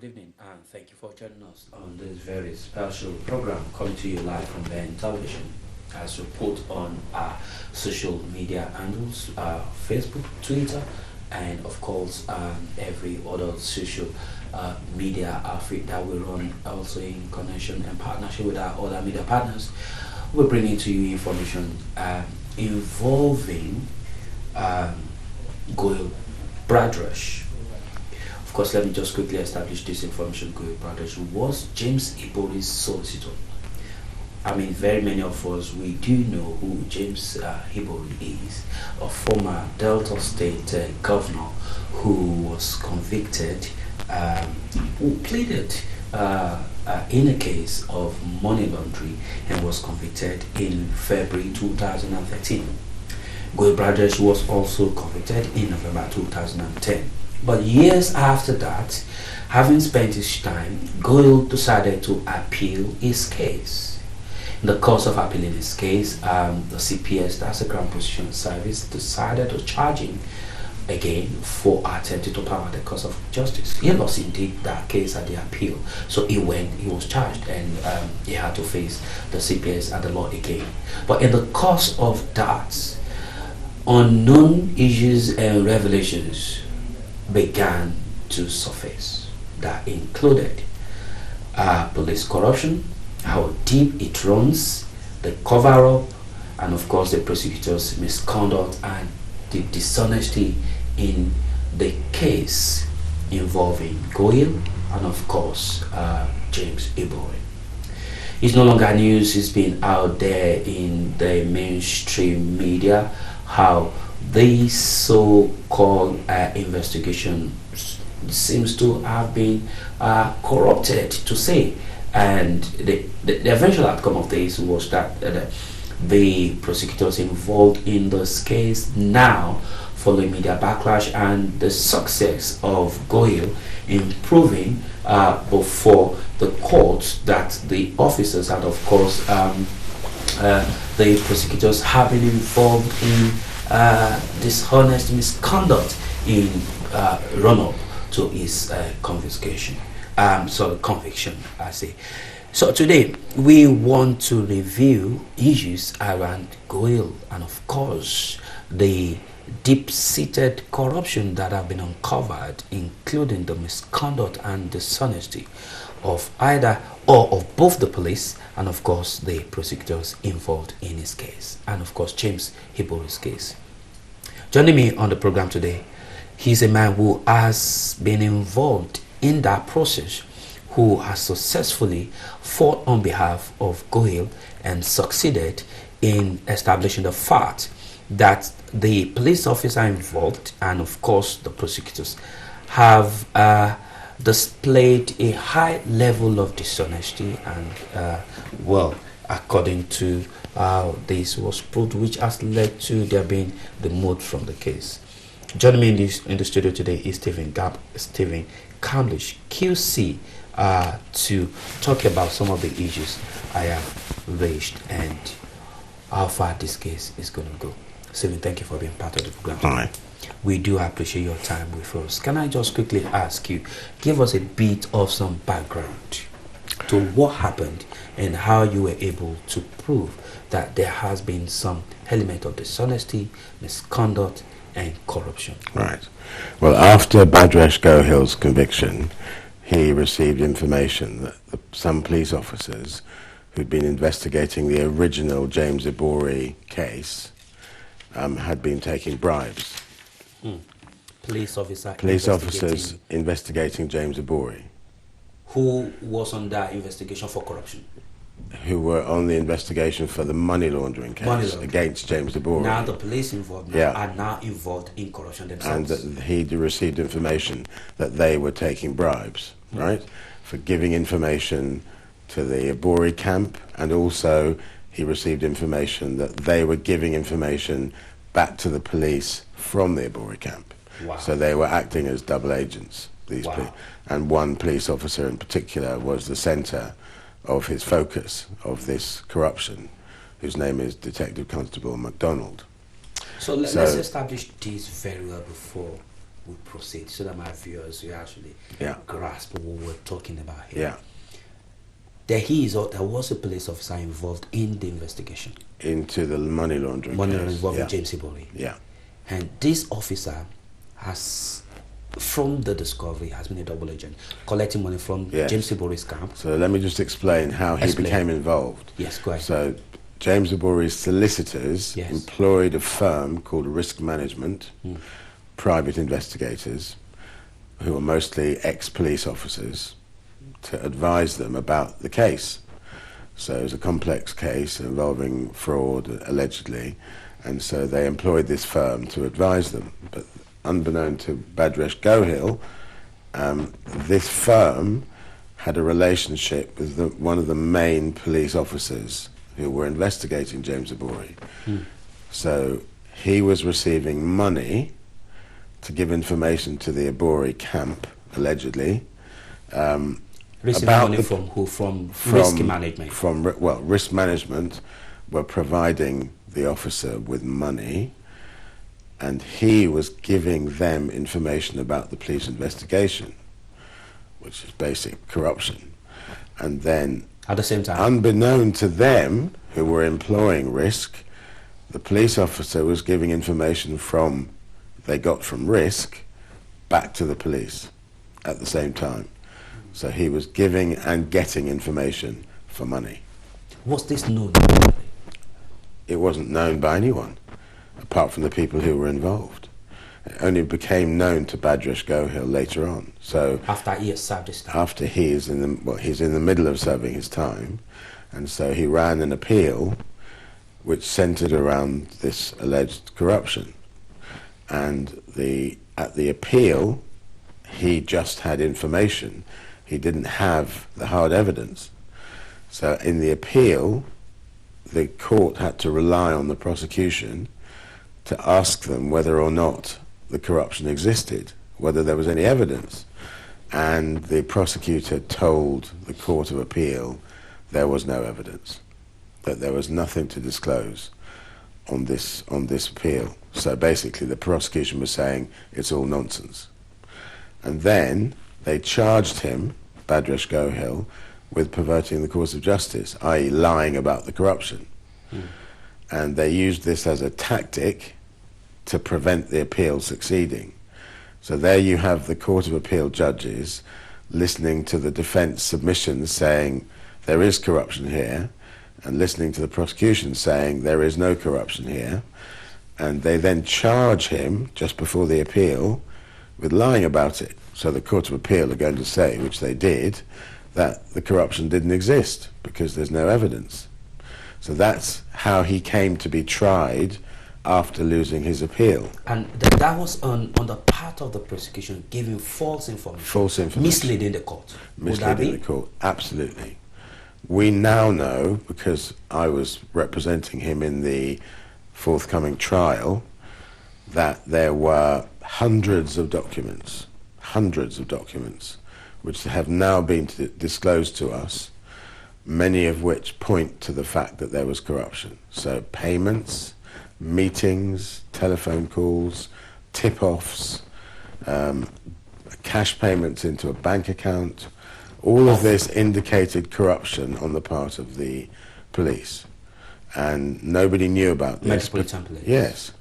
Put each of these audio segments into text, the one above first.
evening, and thank you for joining us on this very special program coming to you live from Ben Television. As we put on our social media handles, Facebook, Twitter, and of course every other social media outfit that we run, also in connection and partnership with our other media partners. We're bringing to you information involving Goyle Bradrush. Of course, let me just quickly establish this information. Goyle Bradrush was James Ibori's solicitor. I mean, very many of us, we do know who James Ibori is, a former Delta State governor who was convicted, who pleaded in a case of money laundering and was convicted in February 2013. Goyle Bradrush was also convicted in November 2010. But years after that, having spent his time, Goyle decided to appeal his case. In the course of appealing his case, the CPS, that's the Crown Prosecution Service, decided to charge him again for attempting to pervert the course of justice. He lost indeed that case at the appeal, so he was charged, and he had to face the CPS and the law again. But in the course of that, unknown issues and revelations began to surface that included police corruption, how deep it runs, the cover-up, and of course the prosecutors' misconduct and the dishonesty in the case involving Goyle and of course James Ibori. It's no longer news. It's been out there in the mainstream media how this so-called investigation seems to have been corrupted, to say. And the eventual outcome of this was that the prosecutors involved in this case now, following media backlash and the success of Goyle in proving before the court that the officers and of course the prosecutors have been involved in dishonest misconduct in run-up to his conviction, I say. So today we want to review issues around Goyle and of course the deep-seated corruption that have been uncovered, including the misconduct and dishonesty of either or of both the police and of course the prosecutors involved in his case, and of course James Ibori's case. Joining me on the program today, he's a man who has been involved in that process, who has successfully fought on behalf of Goyle and succeeded in establishing the fact that the police officer involved and of course the prosecutors have displayed a high level of dishonesty and well, according to this was proved, which has led to there being the move from the case. Joining me in the studio today is Stephen Camlish, QC, to talk about some of the issues I have raised and how far this case is going to go. Stephen, thank you for being part of the program. Hi. We do appreciate your time with us. Can I just quickly ask you, give us a bit of some background to what happened and how you were able to prove that there has been some element of dishonesty, misconduct, and corruption? Right. Well, after Bradrush Gohill's conviction, he received information that some police officers who'd been investigating the original James Ibori case had been taking bribes. Police officers investigating James Ibori. Who was on that investigation for corruption? Who were on the investigation for the money laundering case against James Ibori. Now the police involved are now involved in corruption themselves. And that he'd received information that they were taking bribes, right, for giving information to the Ibori camp, and also he received information that they were giving information back to the police from the Ibori camp. Wow. So they were acting as double agents, these and one police officer in particular was the centre of his focus of this corruption, whose name is Detective Constable MacDonald. So let's establish this very well before we proceed so that my viewers will actually Yeah. grasp what we're talking about here. Yeah. There was a police officer involved in the investigation. Into the money laundering Money case. involving Yeah. James Ibori. Yeah. And this officer has, from the discovery, has been a double agent, collecting money from Yes. James Ibori's camp. So let me just explain how he became involved. Yes, go ahead. So James Ibori's solicitors Yes. employed a firm called Risk Management, private investigators, who are mostly ex-police officers, to advise them about the case. So it was a complex case involving fraud, allegedly, and so they employed this firm to advise them. But unbeknown to Bhadresh Gohil, this firm had a relationship with one of the main police officers who were investigating James Ibori. So he was receiving money to give information to the Ibori camp, allegedly. Receiving about money the- from who? From risk management. Well, risk management were providing the officer with money, and he was giving them information about the police investigation, which is basic corruption. And then, At the same time. unbeknown to them, who were employing Risk, the police officer was giving information they got from Risk back to the police at the same time. So he was giving and getting information for money. Was this known? It wasn't known by anyone, apart from the people who were involved. It only became known to Bhadresh Gohil later on. So After he has served his time. after he's in the middle of serving his time, and so he ran an appeal which centered around this alleged corruption. And at the appeal, he just had information. He didn't have the hard evidence. So in the appeal, the court had to rely on the prosecution to ask them whether or not the corruption existed, whether there was any evidence. And the prosecutor told the Court of Appeal there was no evidence, that there was nothing to disclose on this appeal. So basically the prosecution was saying it's all nonsense. And then they charged him, Bhadresh Gohil, with perverting the course of justice, i.e. lying about the corruption. And they used this as a tactic to prevent the appeal succeeding. So there you have the Court of Appeal judges listening to the defense submissions saying there is corruption here, and listening to the prosecution saying there is no corruption here, and they then charge him just before the appeal with lying about it. So the Court of Appeal are going to say, which they did, that the corruption didn't exist because there's no evidence. So that's how he came to be tried after losing his appeal. And that was on the part of the prosecution giving false information. False information. Misleading the court. Would that Misleading be? the court, absolutely. We now know, because I was representing him in the forthcoming trial, that there were hundreds of documents, which have now been disclosed to us, many of which point to the fact that there was corruption. So payments, meetings, telephone calls, tip-offs, cash payments into a bank account, all of this indicated corruption on the part of the police. And nobody knew about this. Metropolitan Police. Yes.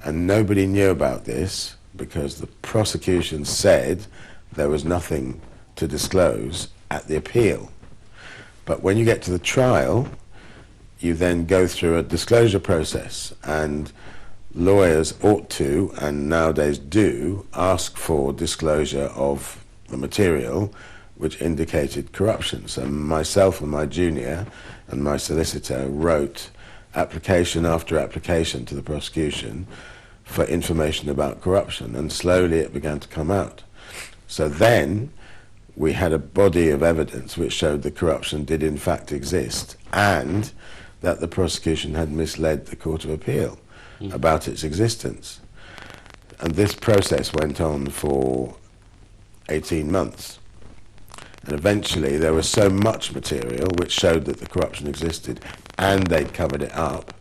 And nobody knew about this because the prosecution said there was nothing to disclose at the appeal. But when you get to the trial, you then go through a disclosure process, and lawyers ought to, and nowadays do, ask for disclosure of the material which indicated corruption. So myself and my junior and my solicitor wrote application after application to the prosecution for information about corruption, and slowly it began to come out. So then we had a body of evidence which showed that corruption did in fact exist, and that the prosecution had misled the Court of Appeal about its existence. And this process went on for 18 months. And eventually there was so much material which showed that the corruption existed and they'd covered it up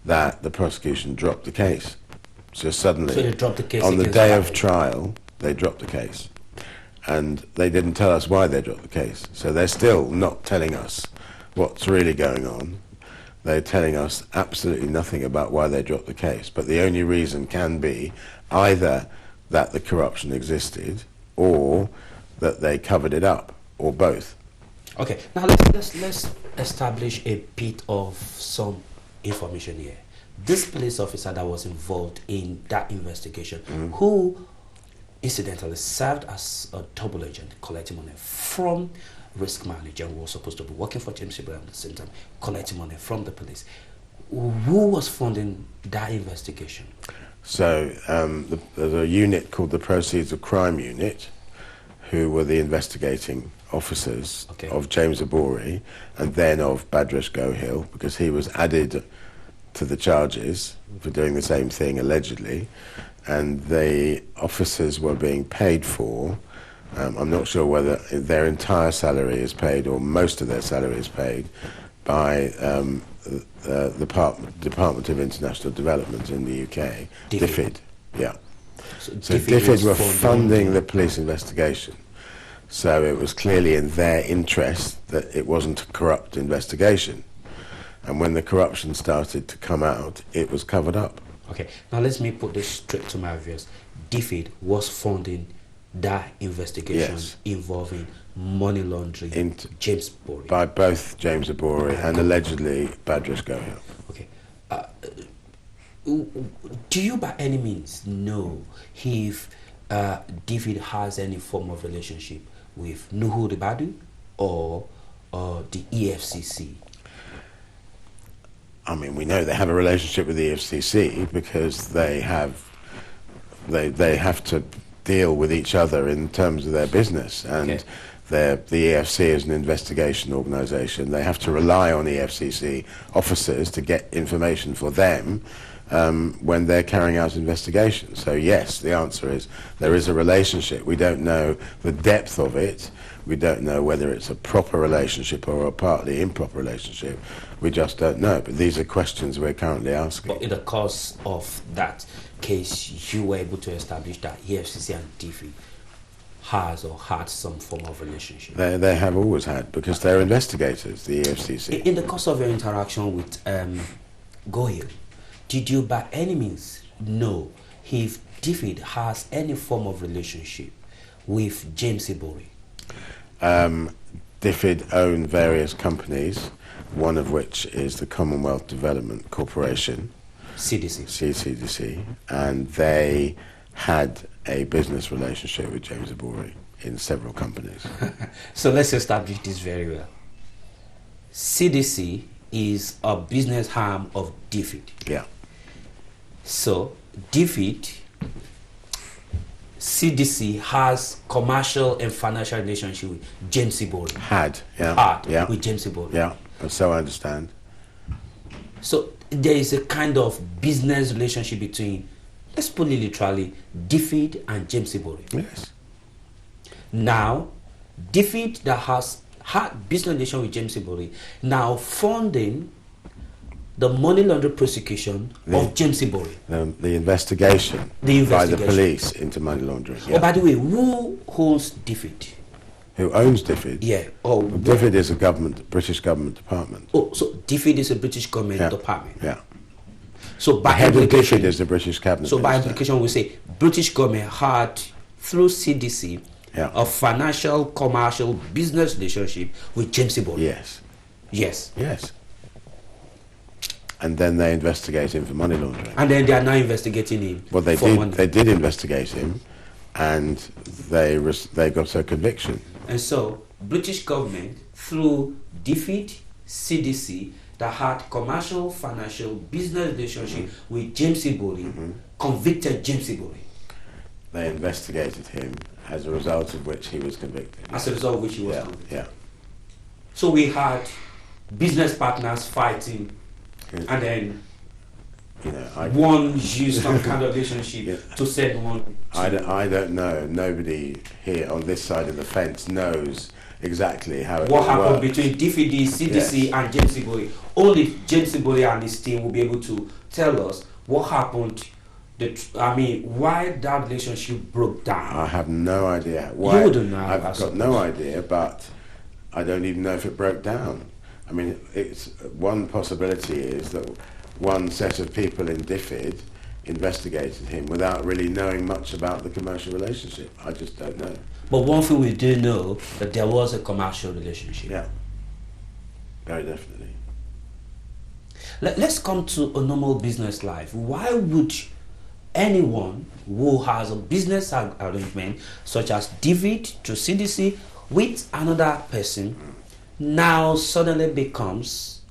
that the prosecution dropped the case. So suddenly, So they dropped the case on the against day of Bhadresh. trial, they dropped the case. And they didn't tell us why they dropped the case. So they're still not telling us what's really going on. They're telling us absolutely nothing about why they dropped the case. But the only reason can be either that the corruption existed or that they covered it up, or both. Okay, now let's establish a bit of some information here. This police officer that was involved in that investigation, who incidentally served as a double agent collecting money from risk manager, who was supposed to be working for James Ibori at the same time, collecting money from the police. Who was funding that investigation? So there's a unit called the Proceeds of Crime Unit, who were the investigating officers of James Ibori and then of Bhadresh Gohil, because he was added to the charges for doing the same thing allegedly, and the officers were being paid for, I'm not sure whether their entire salary is paid or most of their salary is paid, by the Department of International Development in the UK, DFID. Yeah. So DFID were funding the police investigation. So it was clearly in their interest that it wasn't a corrupt investigation. And when the corruption started to come out, it was covered up. Okay, now let me put this straight to my viewers. DFID was funding that investigation involving money laundering James Ibori. By both James Ibori and allegedly Bhadresh Gohil. Okay. Do you by any means know if DFID has any form of relationship with Nuhu Ribadu or the EFCC? I mean, we know they have a relationship with the EFCC because they have to deal with each other in terms of their business, and the EFC is an investigation organisation. They have to rely on EFCC officers to get information for them when they're carrying out investigations. So yes, the answer is there is a relationship. We don't know the depth of it. We don't know whether it's a proper relationship or a partly improper relationship. We just don't know. But these are questions we're currently asking. But in the course of that case, you were able to establish that EFCC and DFID has or had some form of relationship? They have always had, because they're investigators, the EFCC. In the course of your interaction with Gohil, did you by any means know if DFID has any form of relationship with James Ibori? DFID own various companies, one of which is the Commonwealth Development Corporation, CDC, and they had a business relationship with James Ibori in several companies. So let's establish this very well. CDC is a business arm of DFID. Yeah. So DFID, CDC has commercial and financial relationship with James Ibori. Had with James Ibori. Yeah, so I understand. So there is a kind of business relationship between, let's put it literally, DFID and James Ibori. Yes. Now, DFID that has had business relation with James Ibori, now funding the money laundering prosecution of James Ibori. The investigation by the police into money laundering. Yeah. Oh, by the way, who owns DFID? Who owns DFID? Yeah. Oh, DFID is a British government department. Oh, so DFID is a British government department. Yeah. So by the head of implication, DFID is the British cabinet. So by implication, we say British government had through CDC a financial, commercial, business relationship with James Ibori. Yes. Yes. Yes. And then they investigate him for money laundering. And then they are now investigating him. Well, they did. They did investigate him, and they got a conviction. And so, British government through DFID, CDC, that had commercial, financial, business relationship with James Ibori, convicted James Ibori. They investigated him, as a result of which he was convicted. As a result of which he was convicted. Yeah. So we had business partners fighting. And then one used some kind of relationship to send one. I don't know. Nobody here on this side of the fence knows exactly how it what happened works. Between DFID, CDC, and James Ibori. Only James Ibori and his team will be able to tell us what happened why that relationship broke down. I have no idea. Why? You wouldn't know. I've got no idea, but I don't even know if it broke down. I mean, it's one possibility is that one set of people in DFID investigated him without really knowing much about the commercial relationship. I just don't know. But one thing we do know, that there was a commercial relationship. Yeah, very definitely. Let's come to a normal business life. Why would anyone who has a business arrangement, such as DFID to CDC, with another person, now suddenly becomes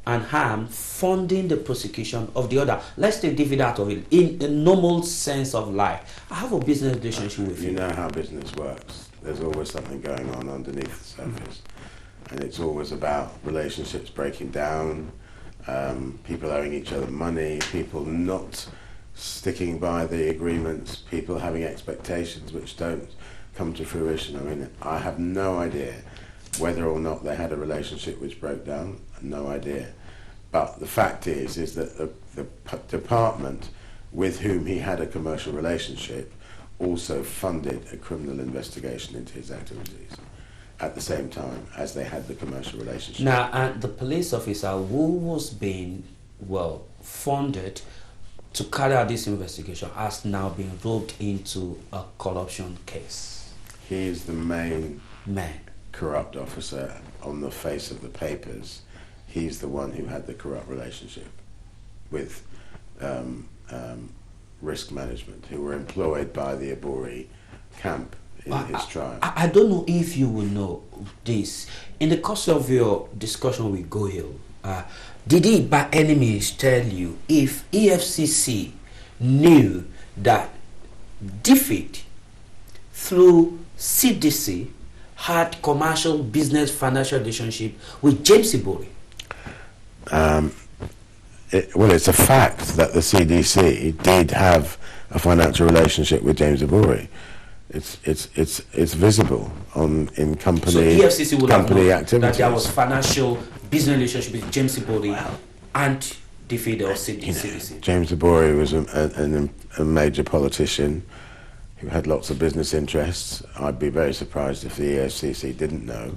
an arm funding the prosecution of the other? Let's take DFID out of it. In a normal sense of life, I have a business relationship with you. You know how business works. There's always something going on underneath the surface. And it's always about relationships breaking down, people owing each other money, people not sticking by the agreements, people having expectations which don't come to fruition. I mean, I have no idea whether or not they had a relationship which broke down. No idea. But the fact is that the department with whom he had a commercial relationship also funded a criminal investigation into his activities at the same time as they had the commercial relationship. Now, and the police officer who was being, funded to carry out this investigation has now been roped into a corruption case. He is the main Man. corrupt officer on the face of the papers. He's the one who had the corrupt relationship with risk management, who were employed by the Ibori camp in his trial. I don't know if you will know this. In the course of your discussion with Gohil, did he by any means tell you if EFCC knew that DFID through CDC had commercial business financial relationship with James Ibori? It's a fact that the CDC did have a financial relationship with James Ibori. It's visible in company. So EFCC would have known activities. that there was financial business relationship with James Ibori and DFID or CDC. James Ibori was a major politician who had lots of business interests. I'd be very surprised if the EFCC didn't know.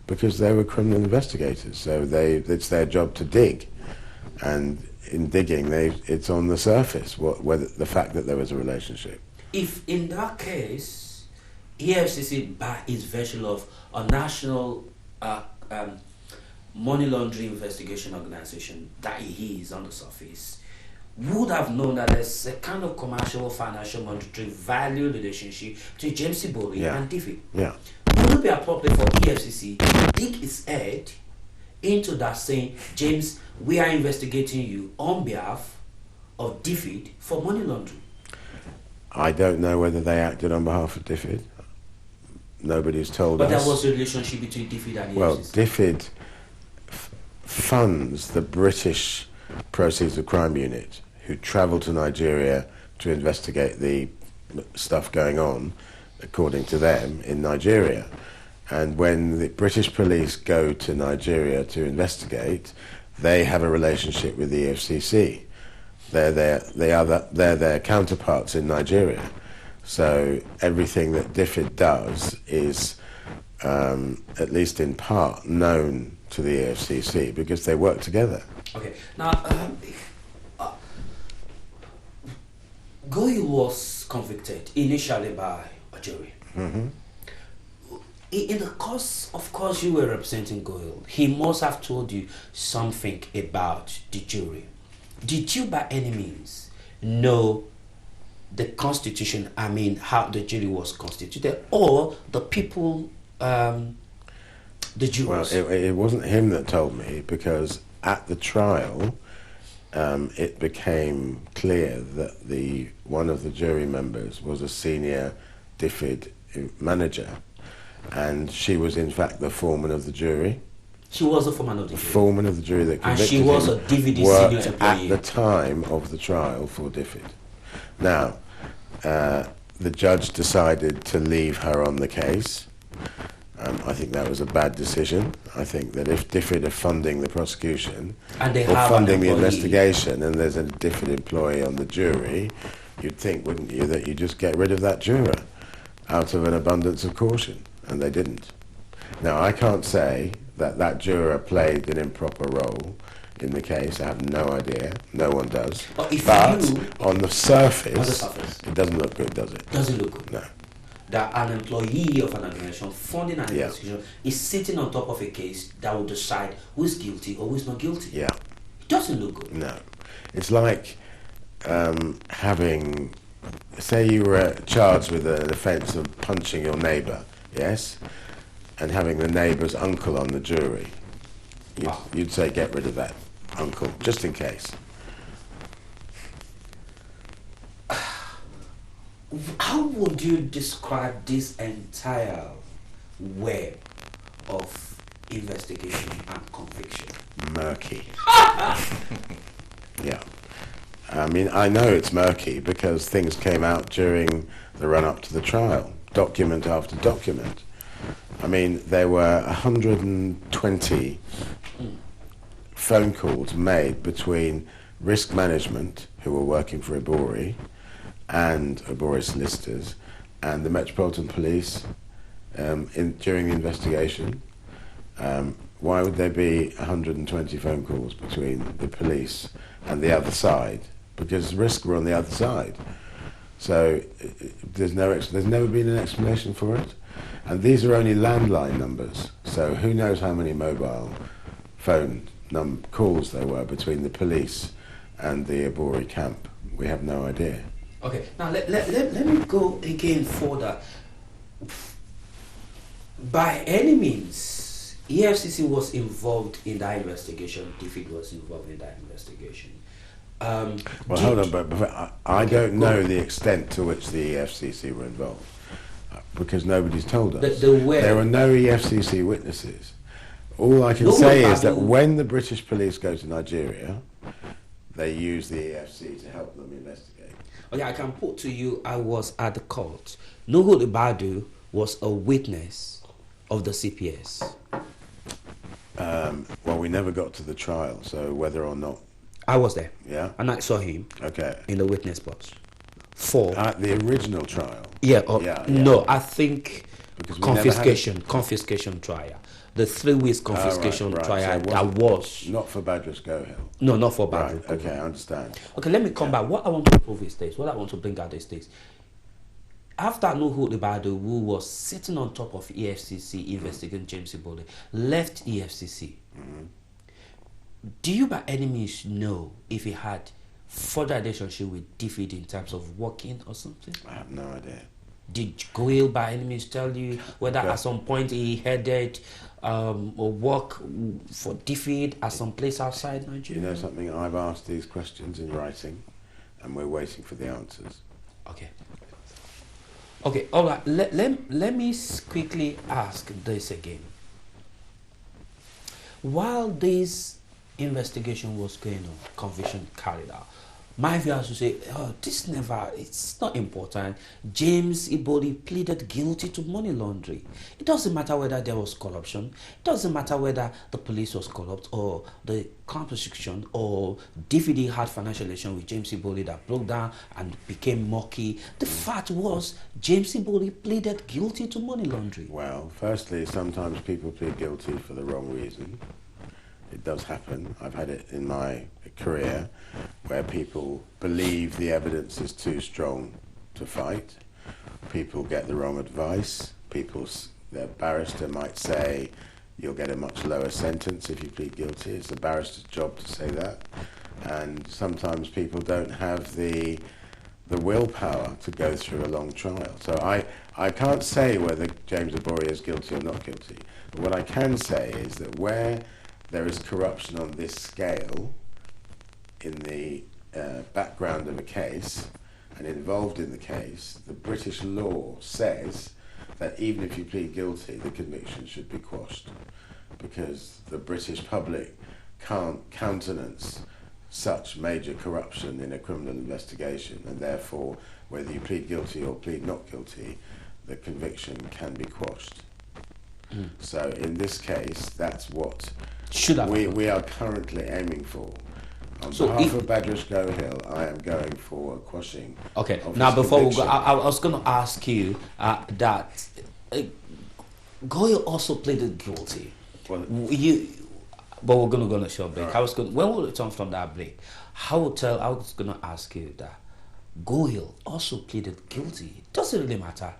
Because they were criminal investigators, so it's their job to dig, and in digging, it's on the surface whether the fact that there was a relationship. If in that case, EFCC by its version of a national money laundering investigation organization that he is on the surface, would have known that there's a kind of commercial financial monetary value relationship to James Ibori and DFID. Yeah. Would it be appropriate for EFCC to dig its head into that, saying, James, we are investigating you on behalf of DFID for money laundering? I don't know whether they acted on behalf of DFID. Nobody's told us. But there was a relationship between DFID and EFCC. Well, DFID funds the British Proceeds of Crime Unit, who travel to Nigeria to investigate the stuff going on, according to them, in Nigeria. And when the British police go to Nigeria to investigate, they have a relationship with the EFCC. They're their counterparts in Nigeria. So everything that DFID does is, at least in part, known to the EFCC because they work together. Okay, now, Goyi was convicted initially by a jury. Mm-hmm. In the course, of course, you were representing Goyle. He must have told you something about the jury. Did you by any means know the constitution, how the jury was constituted, or the people, the jurors? Well, it wasn't him that told me, because at the trial, it became clear that one of the jury members was a senior DFID manager, and she was in fact the foreman of the jury. She was the foreman of the jury. The foreman of the jury that convicted him. And she was a DFID senior employee. At the time of the trial for DFID. Now, the judge decided to leave her on the case, I think that was a bad decision. I think that if DFID are funding the prosecution And they or have an funding the employee. investigation and there's a DFID employee on the jury, you'd think, wouldn't you, that you just get rid of that juror out of an abundance of caution, and they didn't. Now, I can't say that that juror played an improper role in the case. I have no idea. No one does. But if But you- on the surface, On the surface. it doesn't look good, does it? Doesn't look good. No. That an employee of an organization funding an Yeah. investigation is sitting on top of a case that will decide who is guilty or who is not guilty. Yeah. It doesn't look good. No. It's like having, say you were charged with an offence of punching your neighbour, yes? And having the neighbour's uncle on the jury. You'd say get rid of that uncle, just in case. How would you describe this entire web of investigation and conviction? Murky. Yeah. I mean, I know it's murky because things came out during the run-up to the trial, document after document. I mean, there were 120 phone calls made between risk management, who were working for ibori, and ibori solicitors, and the Metropolitan Police during the investigation. Why would there be 120 phone calls between the police and the other side? Because risk were on the other side. So there's never been an explanation for it. And these are only landline numbers. So who knows how many mobile phone calls there were between the police and the ibori camp. We have no idea. Okay, now let me go again further. By any means, EFCC was involved in that investigation. DFID was involved in that investigation. Well, hold on, but I don't know the extent to which the EFCC were involved because nobody's told us. There were no EFCC witnesses. All I can say is that when the British police go to Nigeria, they use the EFC to help them investigate. Okay, I can put to you, I was at the court. Nuhu Ibadu was a witness of the CPS. Well, we never got to the trial, so whether or not... I was there. Yeah? And I saw him in the witness box. At the original trial? Yeah, Yeah. No, I think Because confiscation trial. The 3 weeks confiscation right. trial So that was... Not for Badger's Go Hill? No, not for Badger. Right, okay, I understand. Okay, let me come back. What I want to prove is this. What I want to bring out is this. After Nuhu Ibadu, who was sitting on top of EFCC investigating James Ibori, left EFCC, do you by any means know if he had further relationship with DFID in terms of working or something? I have no idea. Did Goyle by any means tell you whether at some point he headed or work for DFID at some place outside Nigeria? You know something? I've asked these questions in writing and we're waiting for the answers. Okay. Okay, all right. Let me quickly ask this again. While this investigation was going on, conviction carried out, my viewers to say, oh, it's not important. James Ibori pleaded guilty to money laundering. It doesn't matter whether there was corruption. It doesn't matter whether the police was corrupt or the Crown prosecution or DFID had financial relation with James Ibori that broke down and became murky. The fact was, James Ibori pleaded guilty to money laundering. Well, firstly, sometimes people plead guilty for the wrong reason. It does happen. I've had it in my career where people believe the evidence is too strong to fight. People get the wrong advice. Their barrister might say, you'll get a much lower sentence if you plead guilty. It's the barrister's job to say that. And sometimes people don't have the willpower to go through a long trial. So I can't say whether James Ibori is guilty or not guilty. But what I can say is that where there is corruption on this scale in the background of a case and involved in the case, the British law says that even if you plead guilty, the conviction should be quashed because the British public can't countenance such major corruption in a criminal investigation, and therefore, whether you plead guilty or plead not guilty, the conviction can be quashed. So in this case, that's what Should have happened. we are currently aiming for. On So behalf if- of Badrish Gohill, I am going for a quashing. Okay. of Now, his before we go, conviction. I was going to ask you that Goyle also pleaded guilty. Well, But we're going to go on a short break. All right. When we return from that break, I was going to ask you that Goyle also pleaded guilty. It doesn't really matter.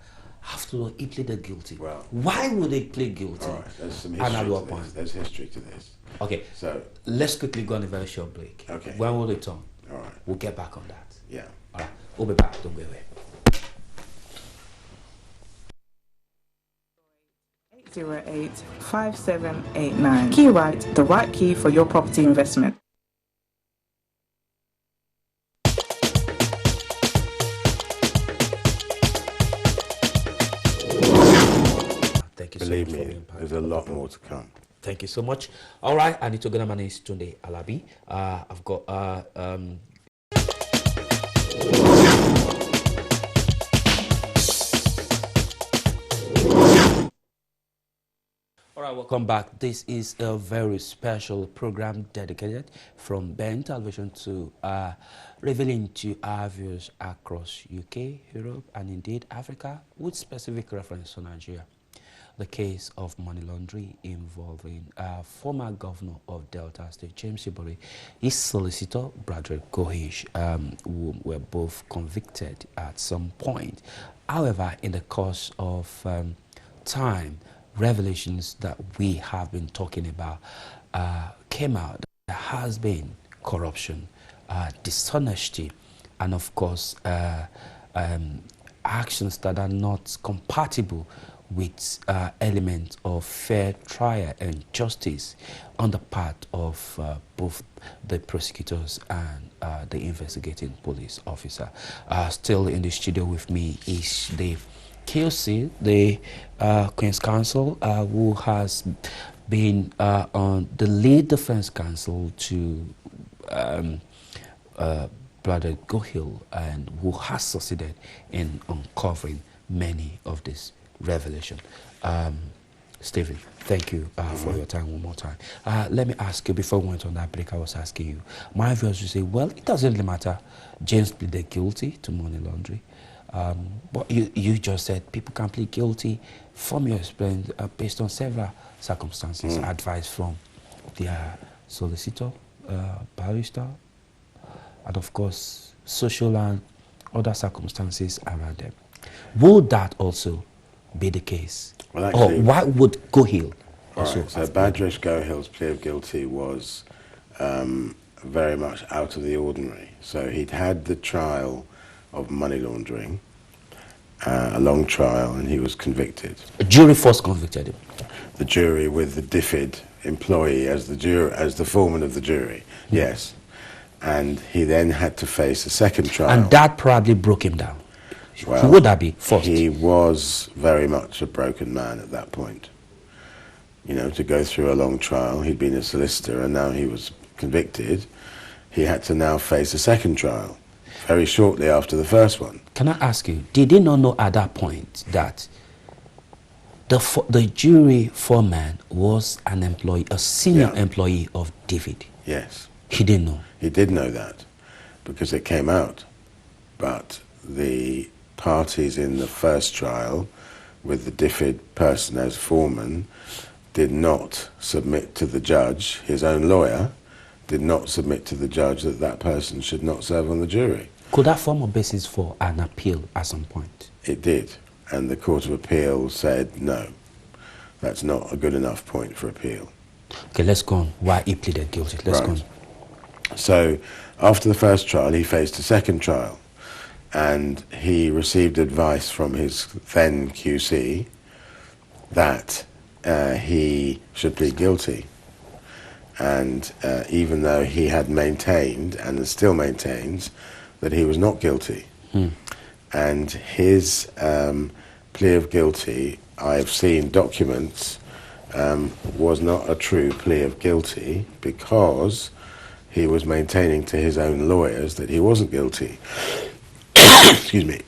After all, he pleaded guilty. Well- why would he plead guilty? all right, there's some And at history what to this. point? There's history to this. Okay. So, Let's quickly go on a very short break. Okay. When we return, all right, we'll get back on that. yeah. All right. We'll be back. Don't go away. 808-5789. KeyRight, the right key for your property investment. Thank you Believe so much me, for being part there's of a the lot program. more to come. Thank you so much. All right, I need to go. My name is Tunde Alabi. I've got All right, welcome back. This is a very special program dedicated from Ben Television to revealing to our viewers across UK, Europe, and indeed Africa, with specific reference to Nigeria. The case of money laundering involving former governor of Delta State, James Ibori, his solicitor, Bradley Gohish, who were both convicted at some point. However, in the course of time, revelations that we have been talking about came out. There has been corruption, dishonesty, and of course, actions that are not compatible with elements of fair trial and justice on the part of both the prosecutors and the investigating police officer. Still in the studio with me is the KOC, the Queen's Counsel, who has been on the lead defense counsel to Brother Gohill, and who has succeeded in uncovering many of these revelations. Stephen, thank you for your time one more time. Let me ask you, before we went on that break, I was asking you, my viewers will say, well, it doesn't really matter. James pleaded guilty to money laundering. But you just said people can plead guilty from your experience based on several circumstances, advice from their solicitor, barrister, and of course, social and other circumstances around them. Would that also be the case? Well, actually, or why would Gohill All also? right, so Badrish Gohill's plea of guilty was very much out of the ordinary. So he'd had the trial of money laundering, a long trial, and he was convicted. A jury first convicted him. The jury with the DFID employee as the foreman of the jury, yes. And he then had to face a second trial. And that probably broke him down. Well, Who would that be first? He was very much a broken man at that point. You know, to go through a long trial, he'd been a solicitor and now he was convicted. He had to now face a second trial, very shortly after the first one. Can I ask you, did he not know at that point that the jury foreman was an employee, a senior employee of David? Yes. He didn't know. He did know that because it came out. But the parties in the first trial, with the DFID person as foreman, did not submit to the judge, his own lawyer, did not submit to the judge that that person should not serve on the jury. Could that form a basis for an appeal at some point? It did, and the Court of Appeal said no, that's not a good enough point for appeal. Okay, let's go on. Why he pleaded guilty? Let's go on. So after the first trial, he faced a second trial, and he received advice from his then QC that he should plead guilty. And even though he had maintained, and still maintains, that he was not guilty. And his plea of guilty, I've seen documents, was not a true plea of guilty because he was maintaining to his own lawyers that he wasn't guilty. Excuse me.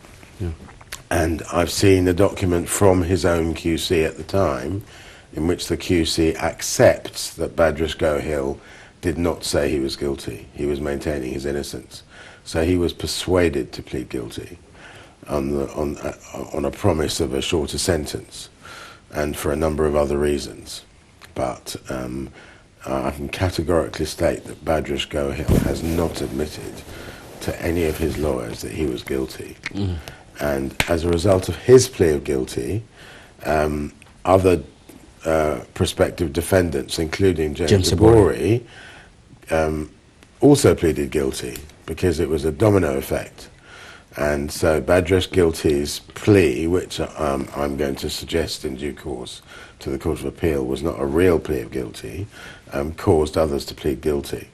And I've seen a document from his own QC at the time in which the QC accepts that Badrish Gohill did not say he was guilty. He was maintaining his innocence. So he was persuaded to plead guilty on a promise of a shorter sentence, and for a number of other reasons. But I can categorically state that Badrish Gohill has not admitted to any of his lawyers that he was guilty. And as a result of his plea of guilty, other prospective defendants, including James Ibori, also pleaded guilty, because it was a domino effect. And so Badrish Guilty's plea, which I'm going to suggest in due course to the Court of Appeal, was not a real plea of guilty, caused others to plead guilty.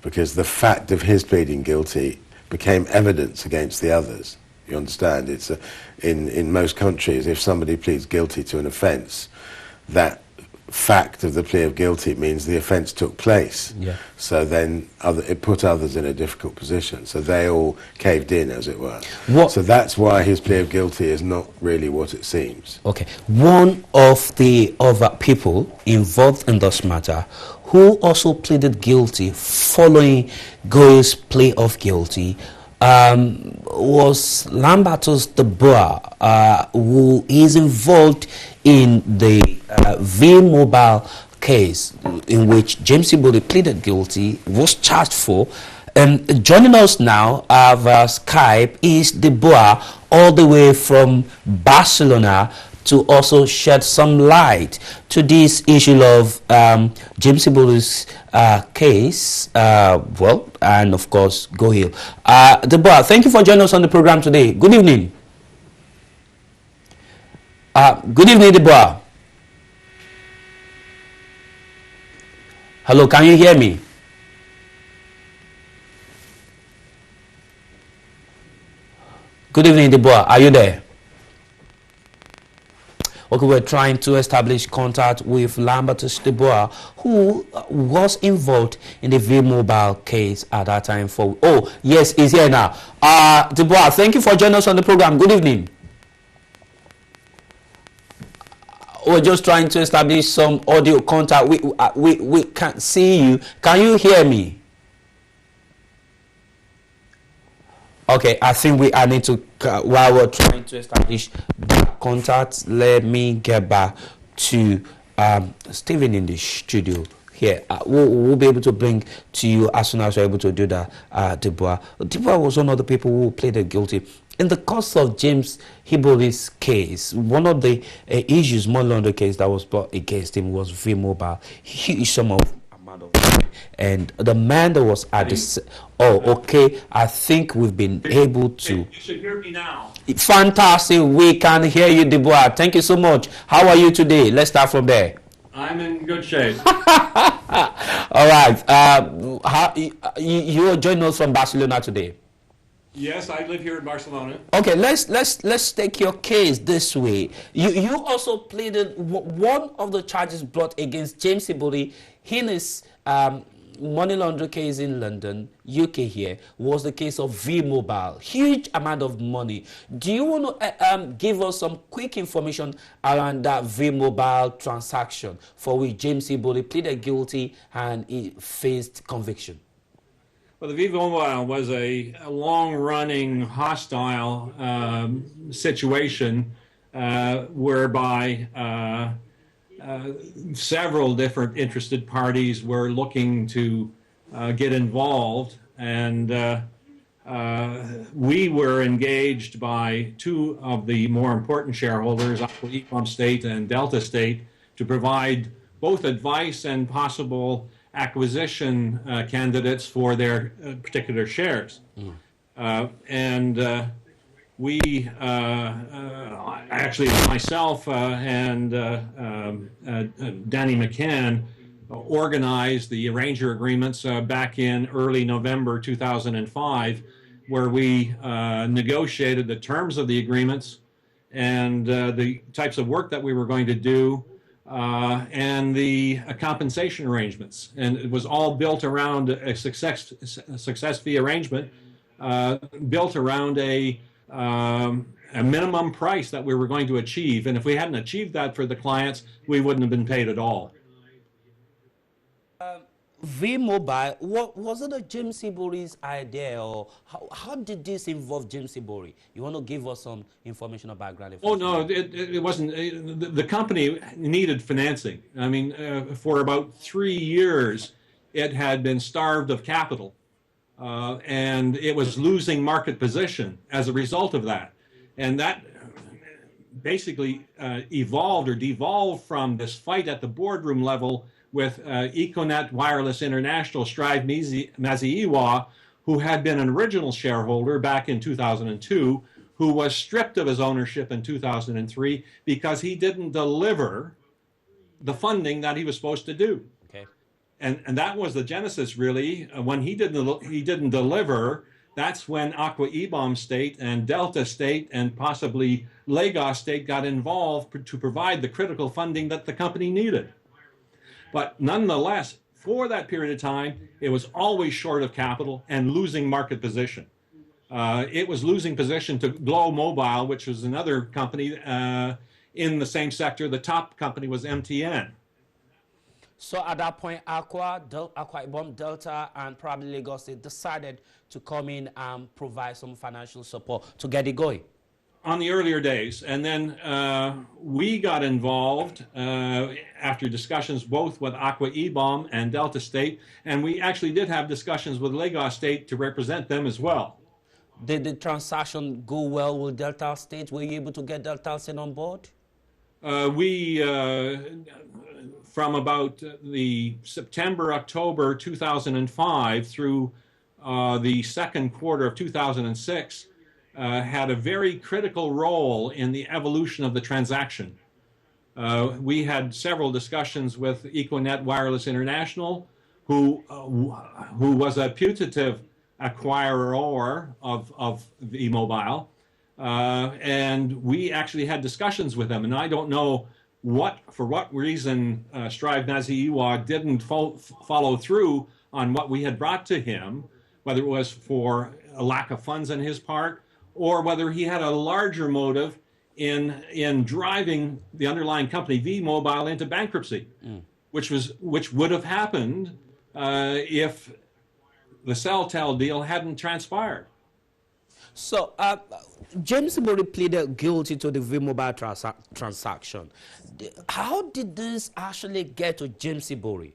Because the fact of his pleading guilty became evidence against the others. You understand? It's in most countries, if somebody pleads guilty to an offence, that fact of the plea of guilty means the offence took place. Yeah. So then it put others in a difficult position. So they all caved in, as it were. So that's why his plea of guilty is not really what it seems. Okay. One of the other people involved in this matter who also pleaded guilty following Goy's plea of guilty was Lambertus de Boer, who is involved in the V-Mobile case in which James Ibori pleaded guilty, was charged for. Joining us now via Skype is De Boer, all the way from Barcelona, to also shed some light to this issue of James Ibori's case, and of course, Gohill. De Boer, thank you for joining us on the program today. Good evening. Good evening, De Boer. Hello, can you hear me? Good evening, De Boer. Are you there? Okay, we're trying to establish contact with Lambertus de Boer, who was involved in the V-Mobile case at that time. Oh, yes, he's here now. De Boer, thank you for joining us on the program. Good evening. We're just trying to establish some audio contact. We can't see you. Can you hear me? Okay, I think we need to, while we're trying to establish that contact, let me get back to Stephen in the studio here. We'll be able to bring to you as soon as we're able to do that, De Boer. De Boer was one of the people who pleaded guilty. In the course of James Ibori's case, one of the issues, money laundering case that was brought against him was V-Mobile. Huge sum of amount of money. And the man that was at the... Oh, okay. I think we've been able to... You should hear me now. Fantastic. We can hear you, De Boer. Thank you so much. How are you today? Let's start from there. I'm in good shape. All right. You are joining us from Barcelona today. Yes, I live here in Barcelona. Okay, let's take your case this way. You also pleaded one of the charges brought against James Ibori in his money laundering case in London, UK here, was the case of V-Mobile. Huge amount of money. Do you want to give us some quick information around that V-Mobile transaction for which James Ibori pleaded guilty and he faced conviction? Well, the V-Mobile was a long-running hostile situation whereby several different interested parties were looking to get involved, and we were engaged by two of the more important shareholders, Ecom State and Delta State, to provide both advice and possible acquisition candidates for their particular shares. We actually, myself and Danny McCann organized the arranger agreements back in early November 2005, where we negotiated the terms of the agreements and the types of work that we were going to do, and the compensation arrangements. And it was all built around a success fee arrangement, built around a a minimum price that we were going to achieve. And if we hadn't achieved that for the clients, we wouldn't have been paid at all. V-Mobile, was it a James Ibori's idea, or how did this involve James Ibori? You want to give us some information or background? Oh, no, it wasn't. The company needed financing. I mean, for about 3 years, it had been starved of capital, and it was losing market position as a result of that. And that basically evolved or devolved from this fight at the boardroom level with Econet Wireless International, Strive Maziiwa, who had been an original shareholder back in 2002, who was stripped of his ownership in 2003 because he didn't deliver the funding that he was supposed to do. Okay. And that was the genesis, really. When he didn't deliver, that's when Aqua Ibom State and Delta State and possibly Lagos State got involved to provide the critical funding that the company needed. But nonetheless, for that period of time, it was always short of capital and losing market position. It was losing position to Glow Mobile, which was another company in the same sector. The top company was MTN. So at that point, Aqua Ibom, Delta, and probably Lagos State decided to come in and provide some financial support to get it going. On the earlier days, and then we got involved after discussions both with Aqua Ibom and Delta State, and we actually did have discussions with Lagos State to represent them as well. Did the transaction go well with Delta State? Were you able to get Delta State on board? From about the September, October 2005 through the second quarter of 2006, had a very critical role in the evolution of the transaction. We had several discussions with Econet Wireless International, who was a putative acquirer of V-Mobile, and we actually had discussions with them. And I don't know for what reason Strive Maziiwa didn't follow through on what we had brought to him, whether it was for a lack of funds on his part, or whether he had a larger motive in driving the underlying company, V-Mobile, into bankruptcy, which would have happened if the Celltel deal hadn't transpired. So James Ibori pleaded guilty to the V-Mobile transaction. How did this actually get to James Ibori?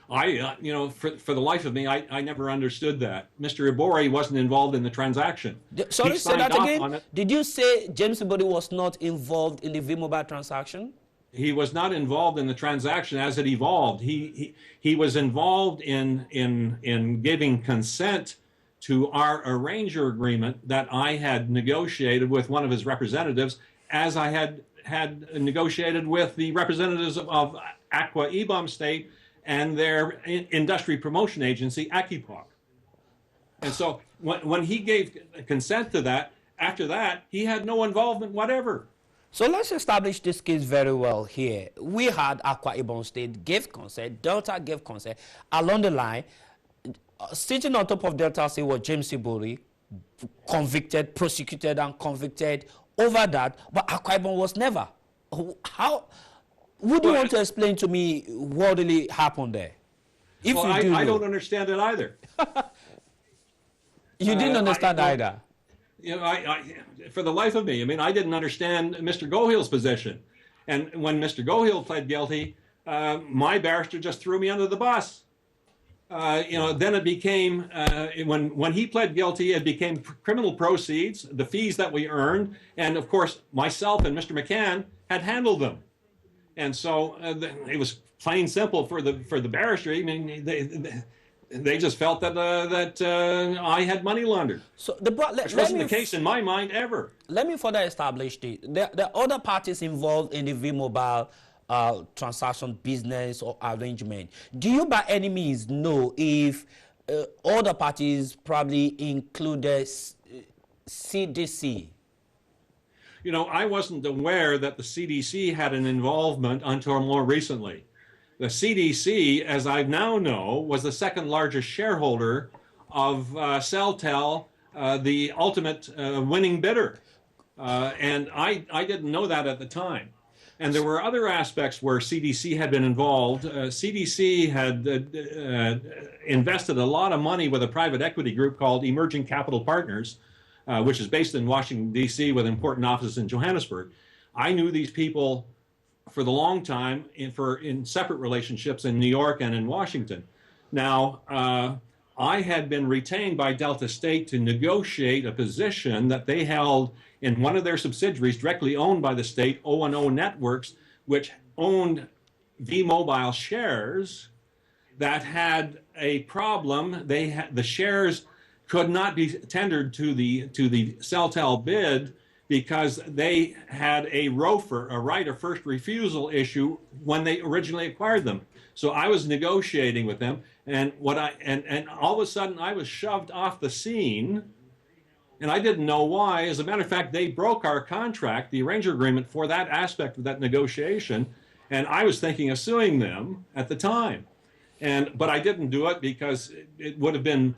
For the life of me, I never understood that. Mr. Ibori wasn't involved in the transaction. Sorry, say that again. Did you say James Ibori was not involved in the V-Mobile transaction? He was not involved in the transaction as it evolved. He was involved in giving consent to our arranger agreement that I had negotiated with one of his representatives, as I had negotiated with the representatives of Aqua Ibom State and their industry promotion agency, Akipoc. And so when he gave consent to that, after that, he had no involvement whatever. So let's establish this case very well here. We had Aqua Ibom State gave consent, Delta gave consent. Along the line, sitting on top of Delta State was James Ibori, convicted, prosecuted, and convicted over that, but Aqua Ibom was never. How? Would you want to explain to me what really happened there? If well, I don't understand it either. You didn't understand either. For the life of me, I didn't understand Mr. Gohill's position. And when Mr. Gohill pled guilty, my barrister just threw me under the bus. Then it became, when he pled guilty, it became criminal proceeds, the fees that we earned, and of course, myself and Mr. McCann had handled them. And so it was plain simple for the barrister. They just felt that I had money laundered. So which wasn't the case in my mind ever. Let me further establish the other parties involved in the V-Mobile transaction business or arrangement. Do you by any means know if other parties probably included CDC? I wasn't aware that the CDC had an involvement until more recently. The CDC, as I now know, was the second largest shareholder of Celltel, the ultimate winning bidder. And I didn't know that at the time. And there were other aspects where CDC had been involved. CDC had invested a lot of money with a private equity group called Emerging Capital Partners, which is based in Washington, D.C., with important offices in Johannesburg. I knew these people for the long time in separate relationships in New York and in Washington. Now, I had been retained by Delta State to negotiate a position that they held in one of their subsidiaries directly owned by the state, O&O Networks, which owned V-Mobile shares that had a problem. The shares could not be tendered to the Celtel bid because they had a ROFR, a right of first refusal issue, when they originally acquired them. So I was negotiating with them, and all of a sudden I was shoved off the scene, and I didn't know why. As a matter of fact, they broke our contract, the arranger agreement, for that aspect of that negotiation, and I was thinking of suing them at the time. But I didn't do it because it would have been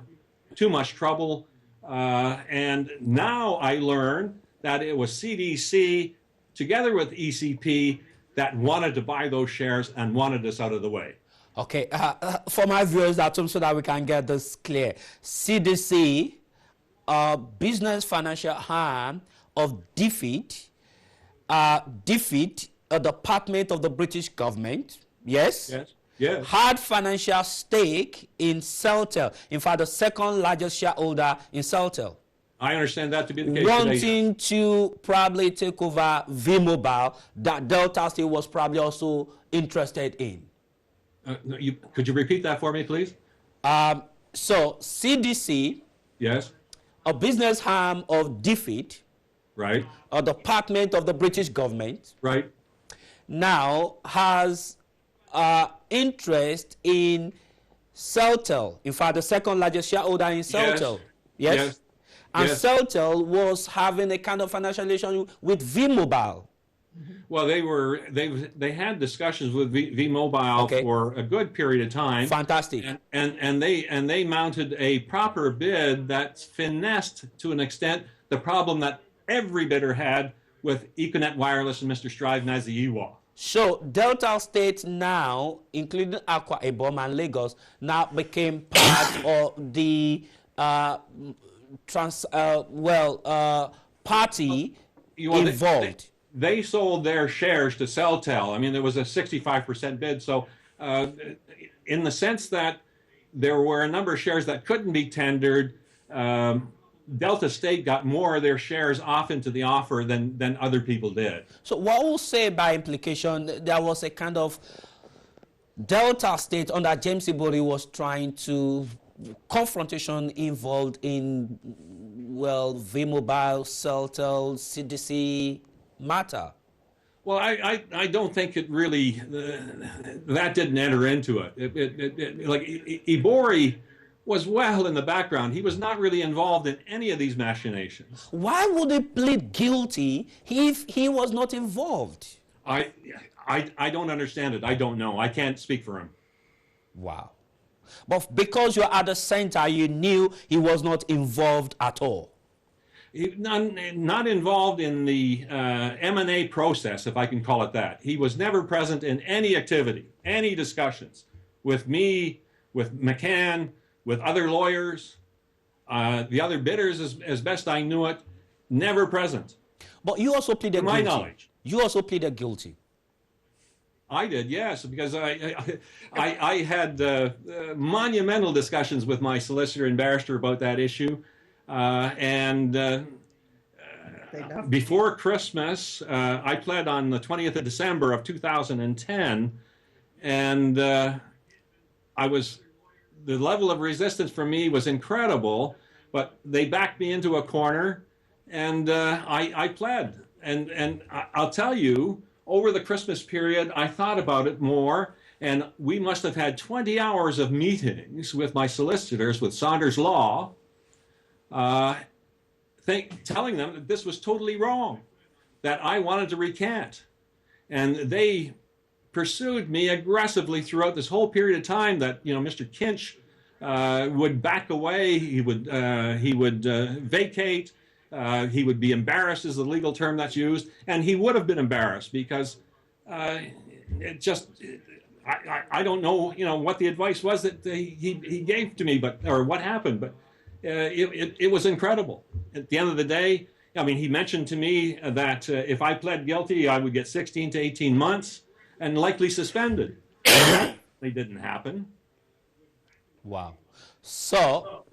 too much trouble. And now I learn that it was CDC together with ECP that wanted to buy those shares and wanted us out of the way. Okay, for my viewers at home, so that we can get this clear, CDC, business financial arm of DFID, a department of the British government, yes? Yes. Yes. Had financial stake in Celtel. In fact, the second largest shareholder in Celtel. I understand that to be the case Wanting to probably take over V-Mobile that Delta State was probably also interested in. Could you repeat that for me, please? So CDC, Yes. a business arm of DFID, Right. a department of the British government, Right. now has interest in Celtel. In fact, the second largest shareholder in Celtel. Yes. Yes. And Yes. Celtel was having a kind of financial relation with V-Mobile. Well, they had discussions with V-Mobile Okay. for a good period of time. Fantastic. And they mounted a proper bid that finessed to an extent the problem that every bidder had with Econet Wireless and Mr. Strive Naziiwa. So Delta State now, including Akwa Ibom and Lagos, now became part of the party involved. They sold their shares to Celtel. I mean, there was a 65% bid. So in the sense that there were a number of shares that couldn't be tendered, Delta State got more of their shares off into the offer than other people did. So what we'll say by implication, there was a kind of Delta State under James Ibori was trying to confrontation involved in, well, V-Mobile, Celtel, CDC matter. Well, I don't think it really, that didn't enter into it. Like Ibori was well in the background. He was not really involved in any of these machinations. Why would he plead guilty if he was not involved? I don't understand it. I don't know. I can't speak for him. Wow. But because you're at the center, you knew he was not involved at all. Not involved in the M&A process, if I can call it that. He was never present in any activity, any discussions with me, with McCann, with other lawyers, the other bidders, as best I knew it, never present. But you also pleaded to my guilty. knowledge. You also pleaded guilty. I did, yes, because I had monumental discussions with my solicitor and barrister about that issue. Before Christmas, I pled on the 20th of December of 2010, and the level of resistance from me was incredible, but they backed me into a corner, and I pled. And I'll tell you, over the Christmas period, I thought about it more, and we must have had 20 hours of meetings with my solicitors, with Saunders Law, telling them that this was totally wrong, that I wanted to recant. And they pursued me aggressively throughout this whole period of time that, Mr. Kinch would back away, he would vacate, He would be embarrassed is the legal term that's used, and he would have been embarrassed because it just, I don't know, what the advice was that he gave to me, or what happened, but it was incredible. At the end of the day, I mean, he mentioned to me that if I pled guilty, I would get 16 to 18 months and likely suspended. That didn't happen. Wow. So,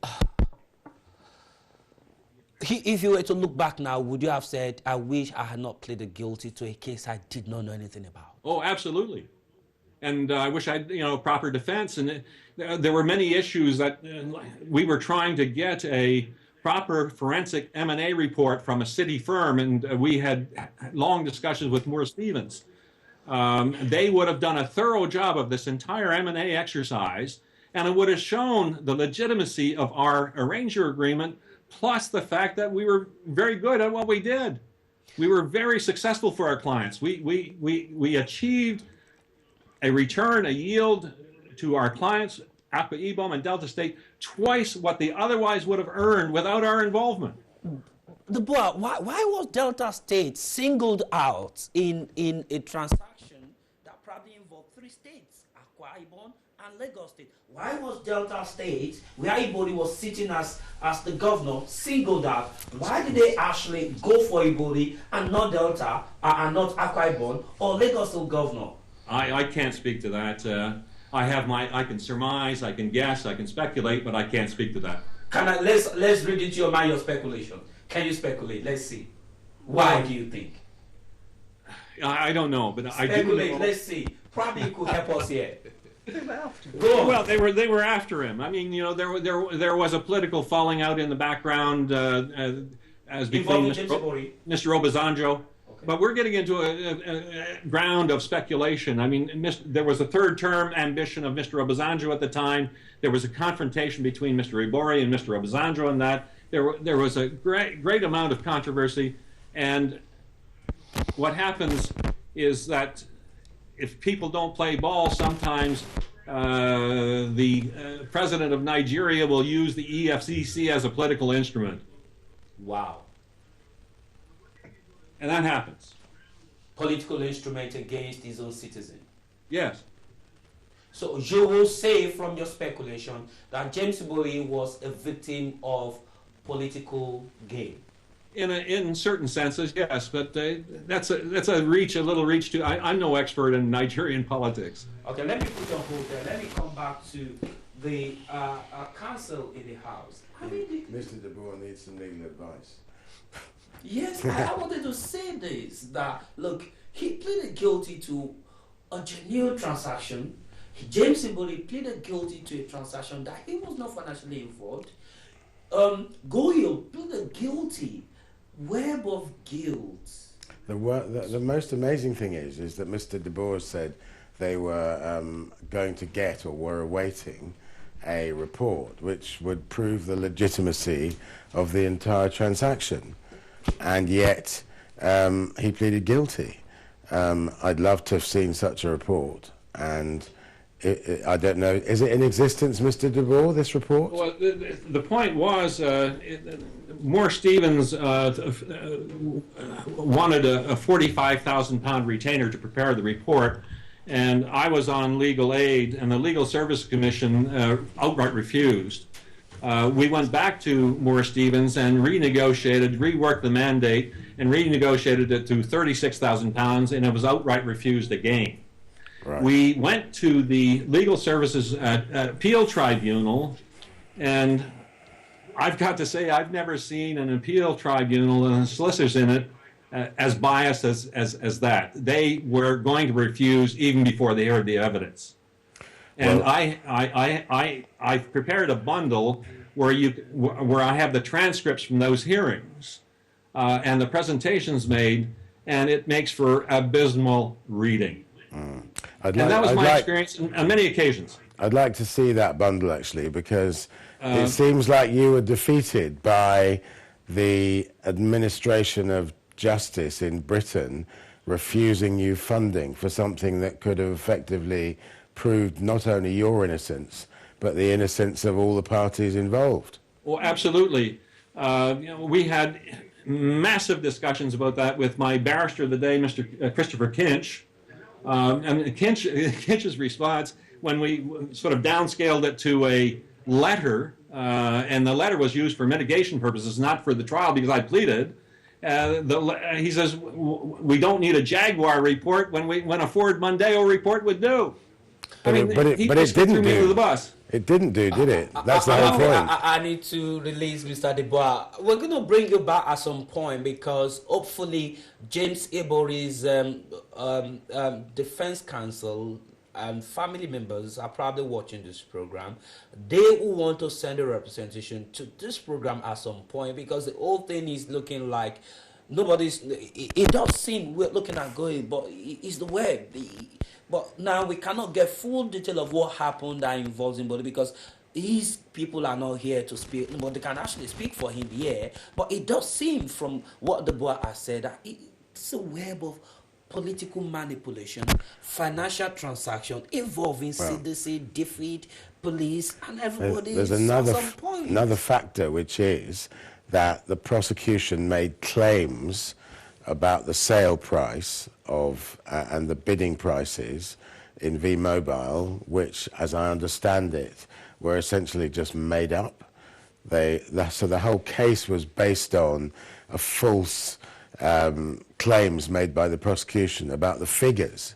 if you were to look back now, would you have said, I wish I had not pleaded guilty to a case I did not know anything about? Oh, absolutely. And I wish I'd, proper defense. And there were many issues that we were trying to get a proper forensic M&A report from a city firm, and we had long discussions with Moore Stevens. They would have done a thorough job of this entire M&A exercise, and it would have shown the legitimacy of our arranger agreement, plus the fact that we were very good at what we did. We were very successful for our clients. We achieved a return, a yield to our clients, Aqua Ibom and Delta State, twice what they otherwise would have earned without our involvement. Why was Delta State singled out in a transaction that probably involved 3 states, Aqua Ibom and Lagos State? Why was Delta State, where Ibori was sitting as the governor, singled out? Why did they actually go for Ibori and not Delta, and not Aqua Ibom or Lagos State governor? I can't speak to that. I can surmise, I can guess, I can speculate, but I can't speak to that. Let's read into your mind your speculation. Can you speculate? Let's see. Why do you think? I don't know, but I do Speculate. know. Let's see. Probably you could help us here. Well, they were after him. I mean, there was a political falling out in the background as between Mr. Obasanjo. Okay. But we're getting into a ground of speculation. I mean, there was a third-term ambition of Mr. Obasanjo at the time. There was a confrontation between Mr. Ibori and Mr. Obasanjo on that. There was a great amount of controversy. And what happens is that if people don't play ball, sometimes the president of Nigeria will use the EFCC as a political instrument. Wow. And that happens. Political instrument against his own citizen. Yes. So you will say from your speculation that James Ibori was a victim of political game. In certain senses, yes, but that's a little reach to. I'm no expert in Nigerian politics. Okay, let me put on hold there. Let me come back to the council in the House. Mr. De Boer needs some legal advice. Yes, I wanted to say this, that, look, he pleaded guilty to a genuine transaction. James Ibori pleaded guilty to a transaction that he was not financially involved. Gohill pleaded guilty. Web of guilt. The most amazing thing is that Mr. De Boer said they were going to get or were awaiting a report which would prove the legitimacy of the entire transaction. And yet he pleaded guilty. I'd love to have seen such a report, and I don't know, is it in existence, Mr. De Boer, this report? Well, the point was, Moore Stevens wanted a £45,000 retainer to prepare the report, and I was on legal aid, and the Legal Service Commission outright refused. We went back to Moore Stevens and reworked the mandate, and renegotiated it to £36,000, and it was outright refused again. Right. We went to the Legal Services Appeal Tribunal, and I've got to say I've never seen an appeal tribunal and solicitors in it as biased as that. They were going to refuse even before they heard the evidence. And well, I prepared a bundle where I have the transcripts from those hearings and the presentations made, and it makes for abysmal reading. That was my experience on many occasions. I'd like to see that bundle, actually, because it seems like you were defeated by the administration of justice in Britain refusing you funding for something that could have effectively proved not only your innocence, but the innocence of all the parties involved. Well, absolutely. We had massive discussions about that with my barrister of the day, Mr. Christopher Kinch. And Kinch's response, when we sort of downscaled it to a letter, and the letter was used for mitigation purposes, not for the trial because I pleaded. He says we don't need a Jaguar report when a Ford Mondeo report would do. But I mean, it didn't threw me under the do. bus. It didn't do, did it? That's the whole point. I need to release Mr. Debois. We're going to bring you back at some point because hopefully James Ibori's defense counsel and family members are probably watching this program. They will want to send a representation to this program at some point because the whole thing is looking like nobody's. It does seem we're looking at going, but it's the web. But now we cannot get full detail of what happened that involves him, because these people are not here to speak, but they can actually speak for him here. But it does seem from what the boy has said that it's a web of political manipulation, financial transaction involving CDC, defeat, police, and everybody. There's another factor, which is that the prosecution made claims about the sale price of and the bidding prices in V-Mobile, which, as I understand it, were essentially just made up. So the whole case was based on a false claims made by the prosecution about the figures.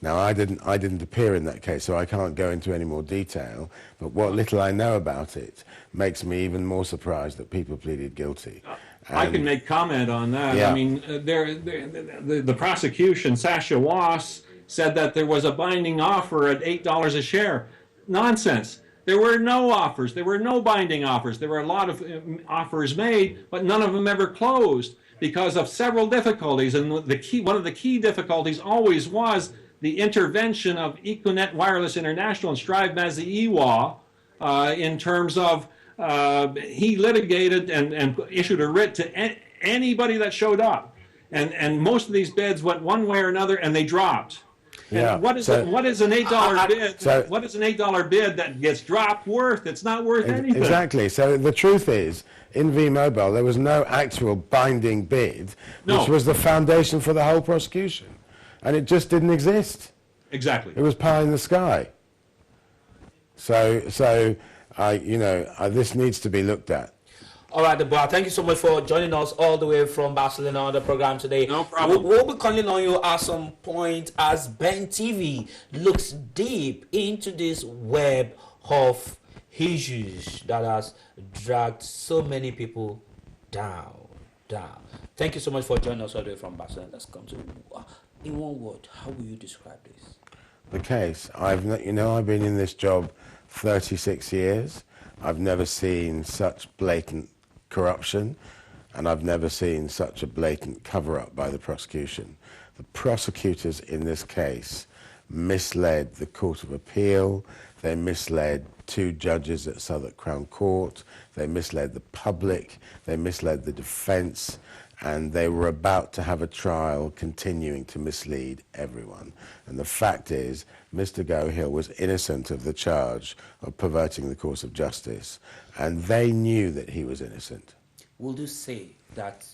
Now, I didn't appear in that case, so I can't go into any more detail, but what little I know about it makes me even more surprised that people pleaded guilty. I can make comment on that. Yeah. I mean, the prosecution, Sasha Wass, said that there was a binding offer at $8 a share. Nonsense. There were no offers. There were no binding offers. There were a lot of offers made, but none of them ever closed because of several difficulties. And one of the key difficulties always was the intervention of Econet Wireless International and Strive Mazi-Iwa in terms of he litigated and issued a writ to anybody that showed up, and most of these bids went one way or another, and they dropped. Yeah. And what is an $8 bid? What is an $8 bid that gets dropped worth? It's not worth anything. Exactly. So the truth is, in V-Mobile, there was no actual binding bid, which was the foundation for the whole prosecution, and it just didn't exist. Exactly. It was pie in the sky. So this needs to be looked at. All right, Deborah, thank you so much for joining us all the way from Barcelona on the program today. No problem. We'll be calling on you at some point as Ben TV looks deep into this web of issues that has dragged so many people down. Thank you so much for joining us all the way from Barcelona. Let's come to, in one word, how will you describe this? The case, I've been in this job 36 years. I've never seen such blatant corruption, and I've never seen such a blatant cover-up by the prosecution. The prosecutors in this case misled the Court of Appeal, they misled 2 judges at Southwark Crown Court, they misled the public, they misled the defence, and they were about to have a trial continuing to mislead everyone. And the fact is, Mr. Gohill was innocent of the charge of perverting the course of justice, and they knew that he was innocent. Would you say that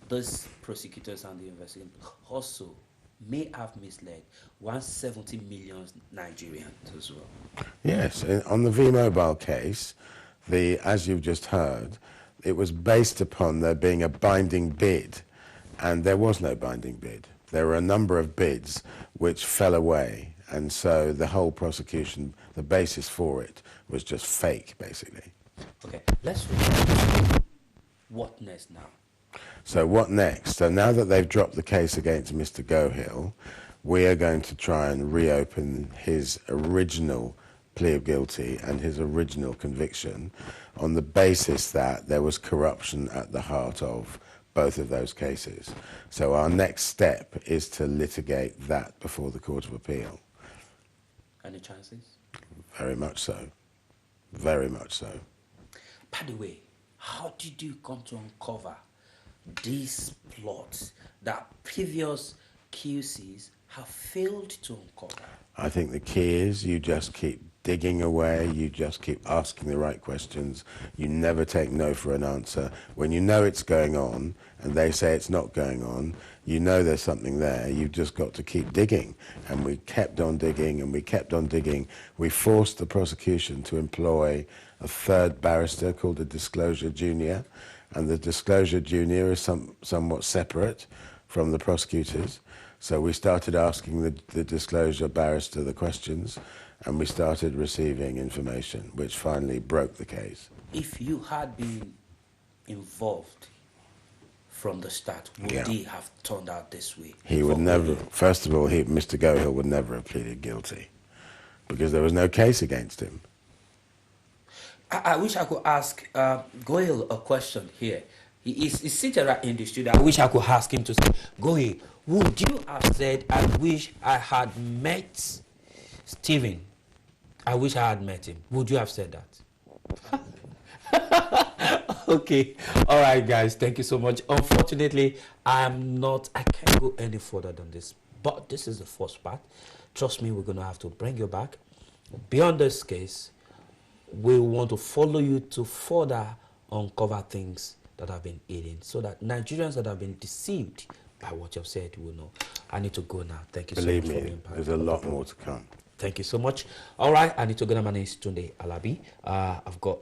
those prosecutors and the investigators also may have misled 170 million Nigerians as well? Yes, on the V-Mobile case, as you've just heard, it was based upon there being a binding bid, and there was no binding bid. There were a number of bids which fell away, and so the whole prosecution, the basis for it, was just fake, basically. Okay, let's read. What next now? So what next? So now that they've dropped the case against Mr. Gohill, we are going to try and reopen his original plea of guilty and his original conviction on the basis that there was corruption at the heart of both of those cases. So our next step is to litigate that before the Court of Appeal. Any chances? Very much so. Very much so. By the way, how did you come to uncover these plots that previous QCs have failed to uncover? I think the key is you just keep digging away, you just keep asking the right questions, you never take no for an answer. When you know it's going on and they say it's not going on, you know there's something there, you've just got to keep digging. And we kept on digging and we kept on digging. We forced the prosecution to employ a third barrister called a disclosure junior, and the disclosure junior is somewhat separate from the prosecutors. So we started asking the disclosure barrister the questions, and we started receiving information, which finally broke the case. If you had been involved from the start, would he have turned out this way? He would never, first of all, Mr. Gohill would never have pleaded guilty, because there was no case against him. I wish I could ask Gohill a question here. He's sitting right in the studio. I wish I could ask him to say, Gohill, would you have said, I wish I had met Stephen? I wish I had met him. Would you have said that? Okay. All right, guys. Thank you so much. Unfortunately, I can't go any further than this. But this is the first part. Trust me, we're going to have to bring you back. Beyond this case, we want to follow you to further uncover things that have been hidden, so that Nigerians that have been deceived by what you've said will know. I need to go now. Thank you Believe so much me, for being part. there's a lot more to come. Thank you so much. All right, I need to go now. My name is Tunde Alabi. I've got